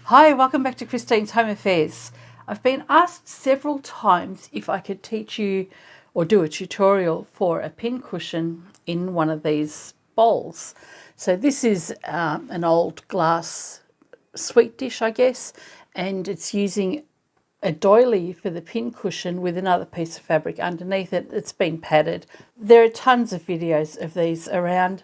Hi, welcome back to Christine's Home Affairs. I've been asked several times if I could teach you or do a tutorial for a pin cushion in one of these bowls. So this is an old glass sweet dish, I guess, and it's using a doily for the pin cushion with another piece of fabric underneath it. It's been padded. There are tons of videos of these around,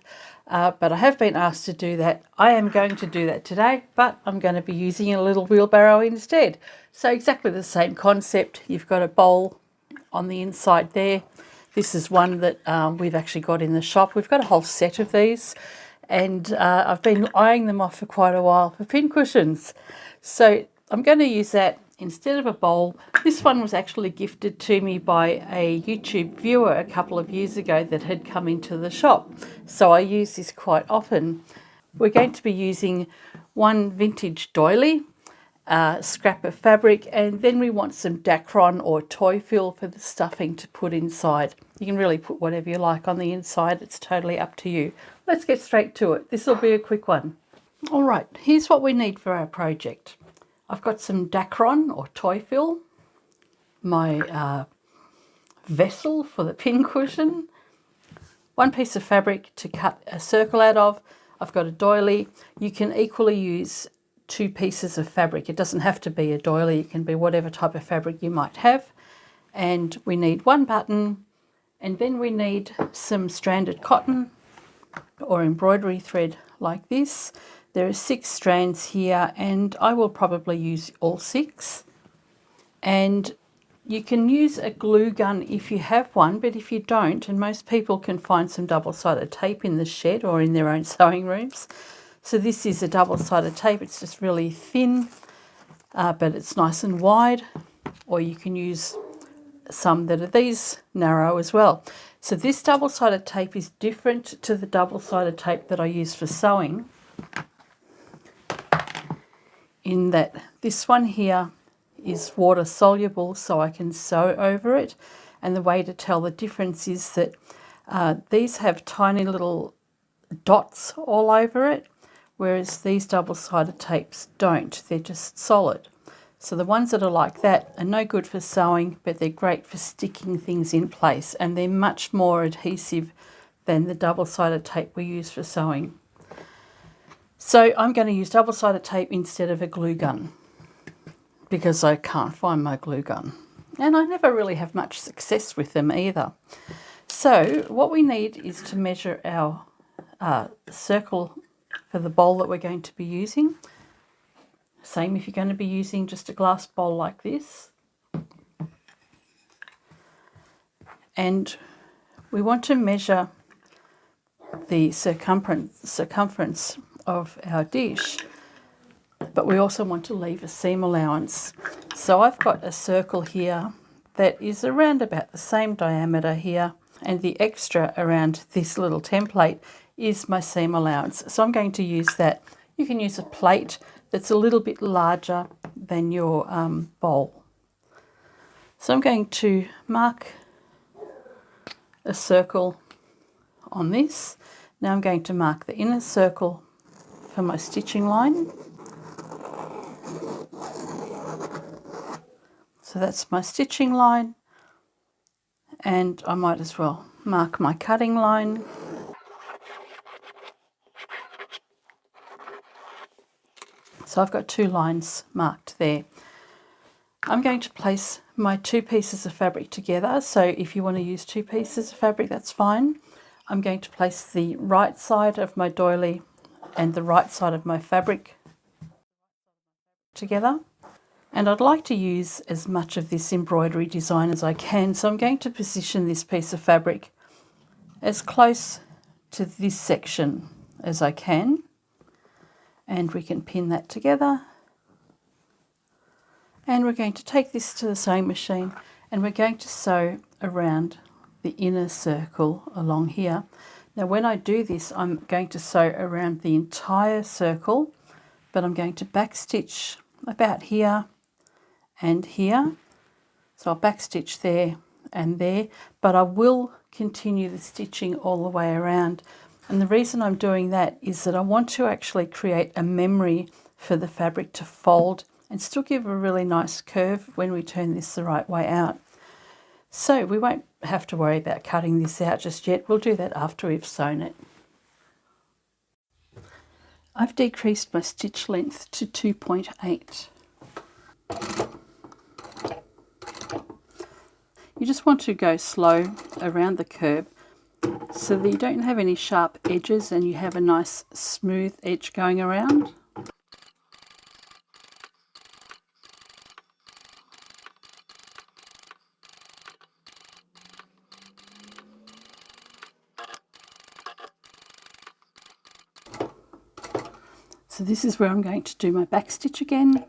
but I have been asked to do that. I am going to do that today, but I'm going to be using a little wheelbarrow instead. So exactly the same concept. You've got a bowl on the inside there. This is one that we've actually got in the shop. We've got a whole set of these, and I've been eyeing them off for quite a while for pin cushions. So I'm going to use that instead of a bowl. This one was actually gifted to me by a YouTube viewer a couple of years ago that had come into the shop. So I use this quite often. We're going to be using one vintage doily, scrap of fabric, and then we want some dacron or toy fill for the stuffing to put inside. You can really put whatever you like on the inside. It's totally up to you. Let's get straight to it. This will be a quick one. All right, here's what we need for our project. I've got some dacron or toy fill, my vessel for the pin cushion, one piece of fabric to cut a circle out of. I've got a doily. You can equally use two pieces of fabric. It doesn't have to be a doily. It can be whatever type of fabric you might have. And we need one button, and then we need some stranded cotton or embroidery thread like this. There are 6 strands here, and I will probably use all 6. And you can use a glue gun if you have one, but if you don't, and most people can find some double-sided tape in the shed or in their own sewing rooms. So this is a double-sided tape. It's just really thin, but it's nice and wide. Or you can use some that are these narrow as well. So this double-sided tape is different to the double-sided tape that I use for sewing, in that this one here is water soluble, so I can sew over it. And the way to tell the difference is that these have tiny little dots all over it, whereas these double-sided tapes don't. They're just solid. So the ones that are like that are no good for sewing, but they're great for sticking things in place, and they're much more adhesive than the double-sided tape we use for sewing. So I'm going to use double-sided tape instead of a glue gun because I can't find my glue gun. And I never really have much success with them either. So what we need is to measure our circle for the bowl that we're going to be using. Same if you're going to be using just a glass bowl like this. And we want to measure the circumference of our dish, but we also want to leave a seam allowance. So I've got a circle here that is around about the same diameter here, and the extra around this little template is my seam allowance. So I'm going to use that. You can use a plate that's a little bit larger than your bowl. So I'm going to mark a circle on this. Now I'm going to mark the inner circle for my stitching line. So that's my stitching line, and I might as well mark my cutting line. So I've got 2 lines marked there. I'm going to place my 2 pieces of fabric together. So if you want to use 2 pieces of fabric, that's fine. I'm going to place the right side of my doily and the right side of my fabric together. And I'd like to use as much of this embroidery design as I can. So I'm going to position this piece of fabric as close to this section as I can. And we can pin that together. And we're going to take this to the sewing machine, and we're going to sew around the inner circle along here. Now when I do this, I'm going to sew around the entire circle, but I'm going to backstitch about here and here. So I'll backstitch there and there, but I will continue the stitching all the way around. And the reason I'm doing that is that I want to actually create a memory for the fabric to fold and still give a really nice curve when we turn this the right way out. So we won't have to worry about cutting this out just yet. We'll do that after we've sewn it. I've decreased my stitch length to 2.8. You just want to go slow around the curve so that you don't have any sharp edges and you have a nice smooth edge going around. So this is where I'm going to do my back stitch again,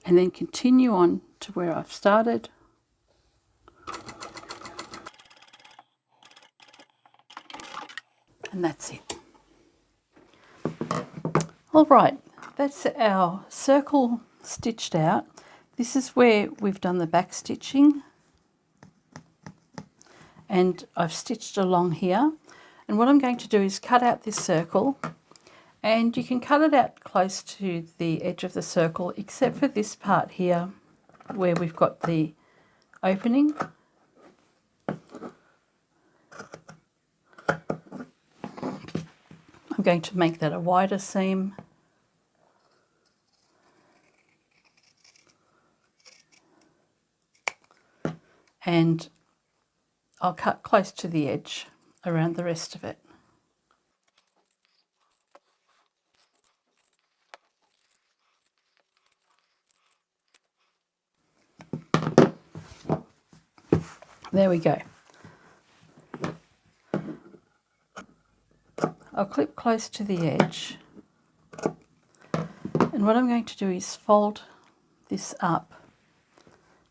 and then continue on to where I've started. And that's it. All right, that's our circle stitched out. This is where we've done the back stitching, and I've stitched along here. And what I'm going to do is cut out this circle, and you can cut it out close to the edge of the circle, except for this part here where we've got the opening. I'm going to make that a wider seam. And I'll cut close to the edge around the rest of it. There we go. I'll clip close to the edge, and what I'm going to do is fold this up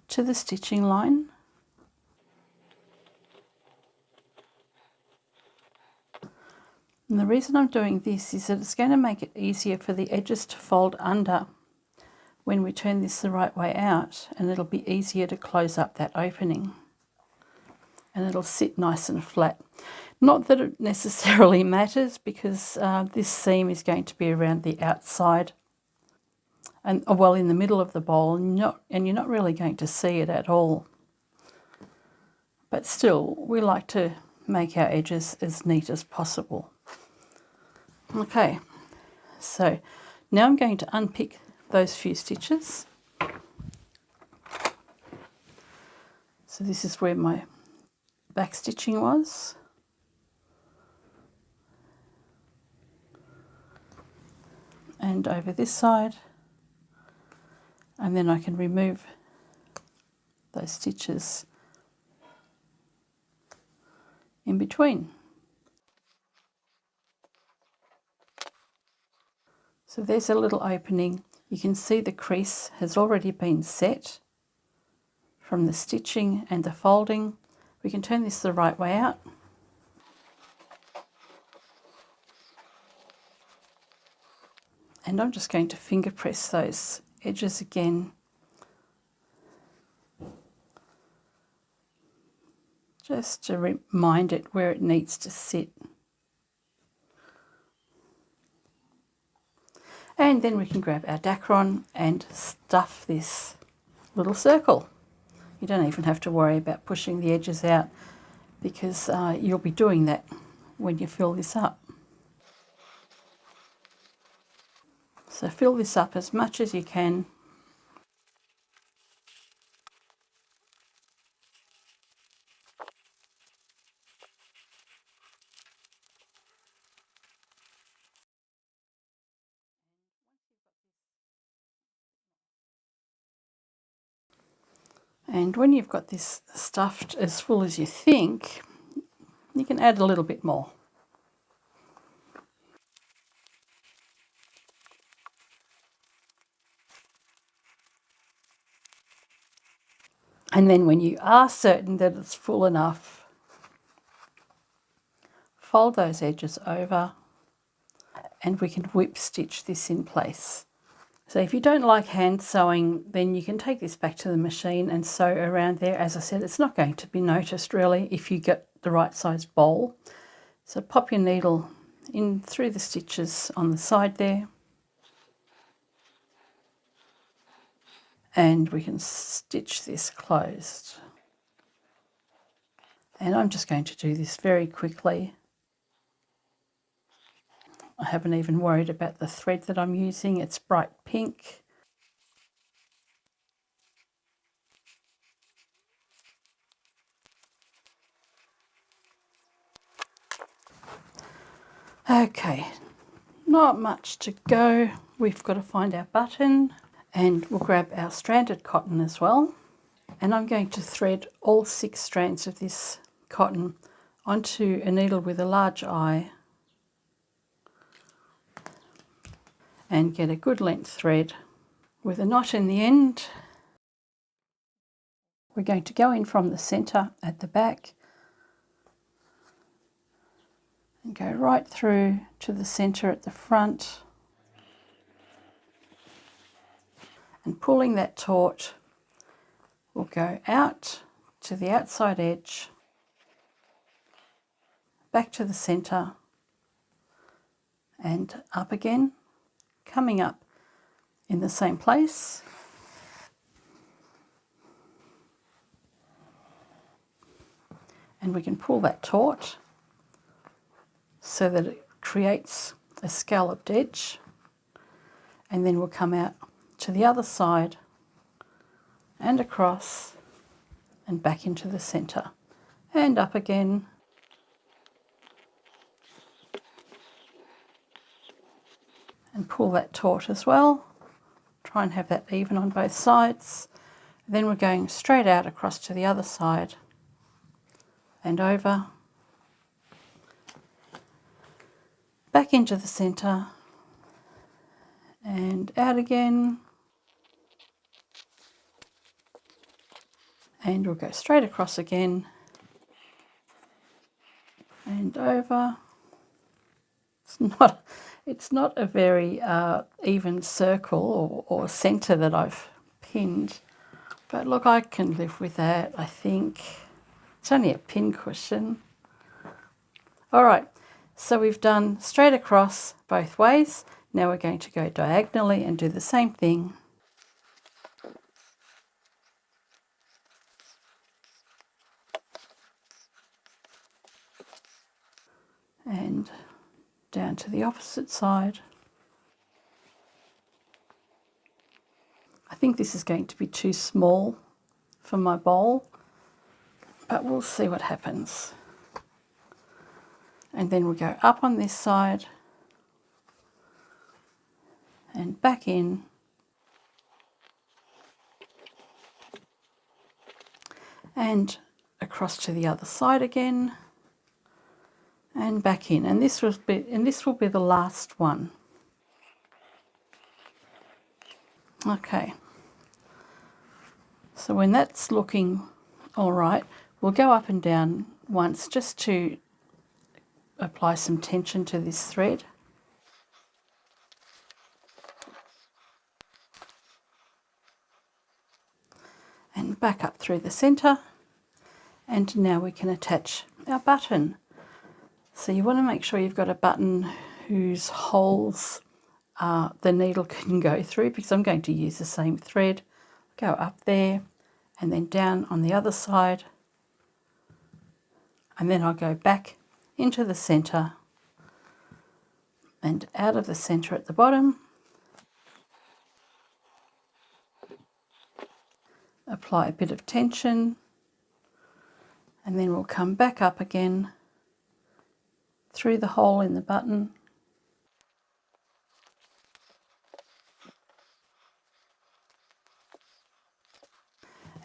to the stitching line. And the reason I'm doing this is that it's going to make it easier for the edges to fold under when we turn this the right way out, and it'll be easier to close up that opening. And it'll sit nice and flat. Not that it necessarily matters, because this seam is going to be around the outside, and well, in the middle of the bowl, and you're not really going to see it at all. But still, we like to make our edges as neat as possible. Okay, so now I'm going to unpick those few stitches. So this is where my back stitching was. And over this side. And then I can remove those stitches in between. So there's a little opening. You can see the crease has already been set from the stitching and the folding. We can turn this the right way out. And I'm just going to finger press those edges again, just to remind it where it needs to sit. And then we can grab our dacron and stuff this little circle. You don't even have to worry about pushing the edges out, because you'll be doing that when you fill this up. So fill this up as much as you can. And when you've got this stuffed as full as you think, you can add a little bit more. And then when you are certain that it's full enough, fold those edges over, and we can whip stitch this in place. So if you don't like hand sewing, then you can take this back to the machine and sew around there. As I said, it's not going to be noticed really if you get the right size bowl. So pop your needle in through the stitches on the side there. And we can stitch this closed. And I'm just going to do this very quickly. I haven't even worried about the thread that I'm using. It's bright pink. Okay, not much to go. We've got to find our button, and we'll grab our stranded cotton as well. And I'm going to thread all 6 strands of this cotton onto a needle with a large eye and get a good length thread with a knot in the end. We're going to go in from the centre at the back and go right through to the centre at the front, and pulling that taut, we'll go out to the outside edge, back to the centre and up again, coming up in the same place. And we can pull that taut so that it creates a scalloped edge, and then we'll come out to the other side and across and back into the centre and up again. And pull that taut as well. Try and have that even on both sides. Then we're going straight out across to the other side and over, back into the centre and out again, and we'll go straight across again and over. It's not a very even circle or centre that I've pinned, but look, I can live with that, I think. It's only a pin cushion. All right, so we've done straight across both ways. Now we're going to go diagonally and do the same thing. And down to the opposite side. I think this is going to be too small for my bowl, but we'll see what happens. And then we'll go up on this side and back in, and across to the other side again and back in, and this will be the last one. Okay, so when that's looking all right, we'll go up and down once just to apply some tension to this thread. And back up through the centre, and now we can attach our button. So you want to make sure you've got a button whose holes the needle can go through, because I'm going to use the same thread. Go up there and then down on the other side, and then I'll go back into the centre and out of the centre at the bottom. Apply a bit of tension, and then we'll come back up again through the hole in the button.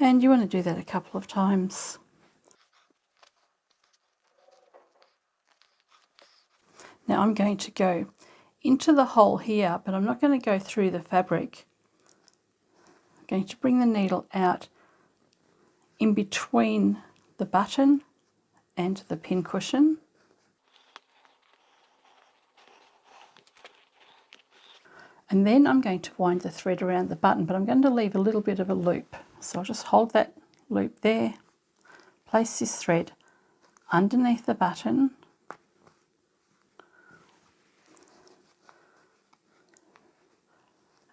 And you want to do that a couple of times. Now I'm going to go into the hole here, but I'm not going to go through the fabric. I'm going to bring the needle out in between the button and the pin cushion. And then I'm going to wind the thread around the button, but I'm going to leave a little bit of a loop. So I'll just hold that loop there, place this thread underneath the button,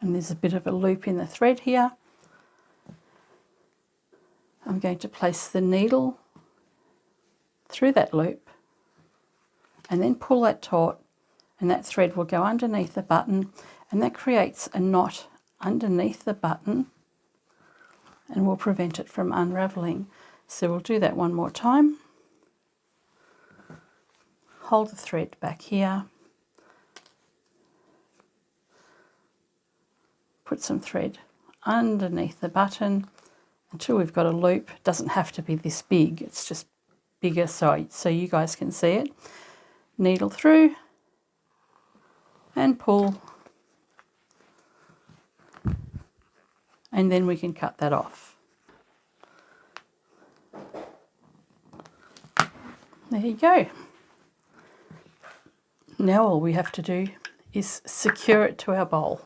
And there's a bit of a loop in the thread here. I'm going to place the needle through that loop and then pull that taut, and that thread will go underneath the button, and that creates a knot underneath the button and will prevent it from unraveling. So we'll do that one more time. Hold the thread back here. Put some thread underneath the button until we've got a loop. It doesn't have to be this big, it's just bigger so you guys can see it. Needle through and pull, and then we can cut that off. There you go. Now all we have to do is secure it to our bowl.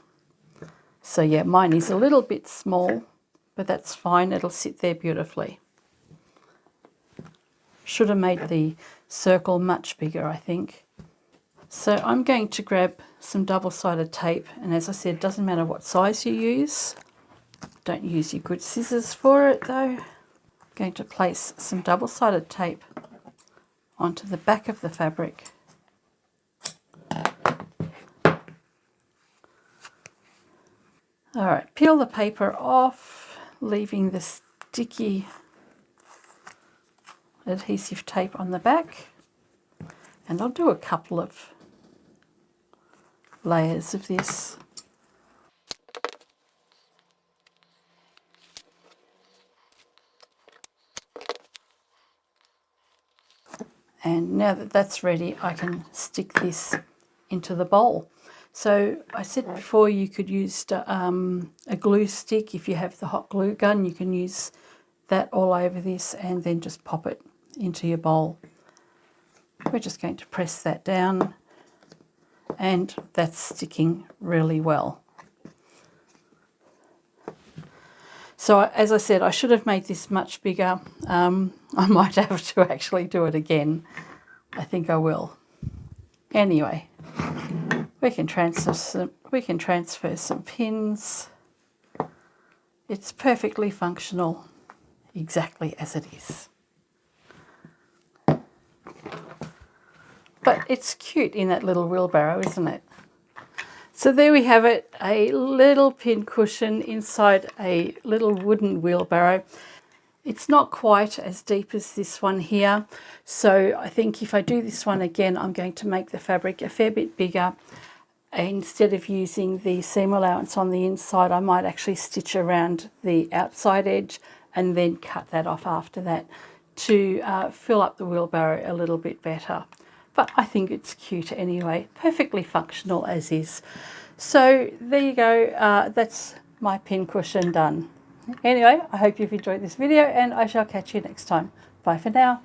So yeah, mine is a little bit small, but that's fine, it'll sit there beautifully. Should have made the circle much bigger, I think. So I'm going to grab some double-sided tape, and as I said, it doesn't matter what size you use. Don't use your good scissors for it though. I'm going to place some double-sided tape onto the back of the fabric. All right, peel the paper off, leaving the sticky adhesive tape on the back, and I'll do a couple of layers of this. And now that that's ready, I can stick this into the bowl. So I said before you could use a glue stick. If you have the hot glue gun, you can use that all over this and then just pop it into your bowl. We're just going to press that down, and that's sticking really well. So as I said, I should have made this much bigger. I might have to actually do it again. I think I will. Anyway, we can transfer some pins. It's perfectly functional, exactly as it is. But it's cute in that little wheelbarrow, isn't it? So there we have it, a little pin cushion inside a little wooden wheelbarrow. It's not quite as deep as this one here, so I think if I do this one again, I'm going to make the fabric a fair bit bigger. Instead of using the seam allowance on the inside, I might actually stitch around the outside edge and then cut that off after that to fill up the wheelbarrow a little bit better. But I think it's cute anyway, perfectly functional as is. So there you go, that's my pin cushion done. Anyway, I hope you've enjoyed this video, and I shall catch you next time. Bye for now.